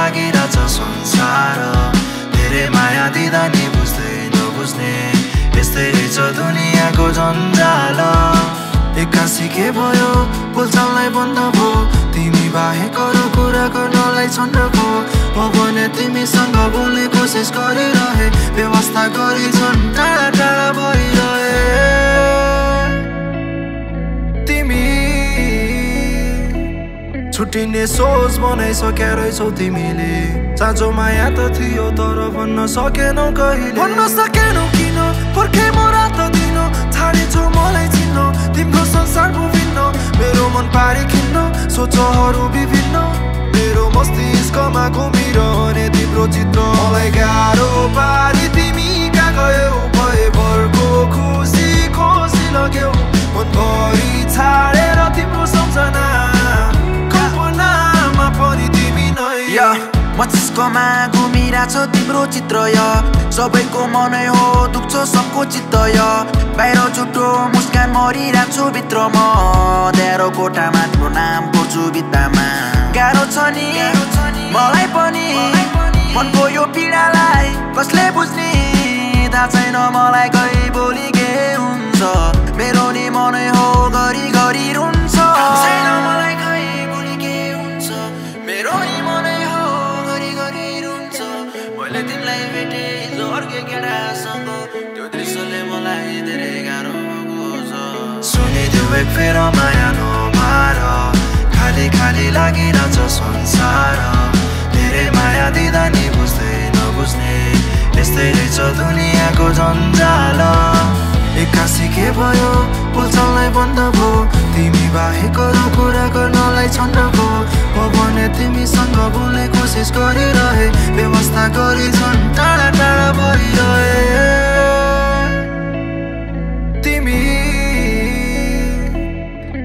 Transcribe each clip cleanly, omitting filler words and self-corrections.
लागिरहेछ संसार धेरै माया दिँदा नि बुझ्दै नबुझ्ने यस्तै रहेछ दुनियाँको जन्जाल एक्कासी के भयो बोलचाललाई बन्द भयो तिमी बाहेक अरू कुरा गर्नलाई छन्द भयो म भने तिमीसँग बोल्ने कोसिस गरिरहे व्यवस्था गरी झन् टाढा टाढा भइरहे तिमी छुट्टिने सोच बनाइसक्या रहेछौ तिमीले साँचो माया त थियो तर भन्न सकेनौ कहिले भन्न सकेनौ किन पर्खे म रात दिन छाडेछौ मलाई चिन्न तिम्रो संसार विभिन्न मेरो मन पारी खिन्न सोचहरू विभिन्न मेरो मस्तिष्कमा घुमिरहने तिम्रो चित्र मलाई गाह्रो पारी तिमी कहाँ गयौ भएभरको खुसी खुसी लाग्यौ मनभरि छाडेर तिम्रो सम्झना कल्पनामा पनि तिमी नै मस्तिष्कमा घुमिरहेछ तिम्रो चित्र सबैको मनै हो दुख्छ सबको चित्त बाहिर छुट्टो मुस्कान मरिरहेछु भित्र म अँध्यारो कोठामा तिम्रो नाम पढ्छु भित्तामा गाह्रो छ नि मलाई पनि मनको यो पीडालाई कसले बुझ्ने थाहा छैन मलाई कहीँ भोलि के हुन्छ मेरो नि मनै हो घरि घरि रुन्छ छैन मलाई कहीँ भोलि के हुन्छ मेरो नि मनै हो घरि घरि रुन्छ मैले तिमीलाई भेटे हिजो अर्कै केटासँग त्यो दृश्यले मलाई धेरै गाह्रो भएको छ सुनिदेऊ एक फेर माया नमार खाली खाली लागिरहेछ संसार धेरै माया दिँदा नि बुझ्दै नबुझ्ने यस्तै रहेछ दुनियाँको जन्जाल एक्कासी के भयो बोलचाललाई बन्द भयो तिमी बाहेक अरू कुरा गर्नलाई छन्द भयो म भने तिमीसँग बोल्ने कोसिस गरिरहे व्यवस्था गरी झन् टाढा टाढा भइरहे तिमी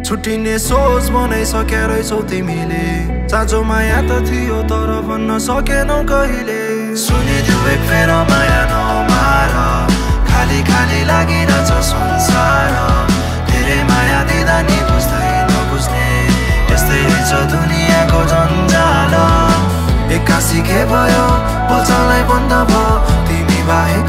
छुट्टिने सोच बनाइसक्या रहेछौ तिमीले साँचो माया त थियो तर भन्न सकेनौ कहिले सुनिदेऊ एक फेर माया नमार खाली खाली लागिरहेछ संसार धेरै माया दिँदा नि बुझ्दै नबुझ्ने यस्तै रहेछ दुनियाँको जन्जाल एक्कासी के भयो बोलचाललाई बन्द भयो तिमी बाहेक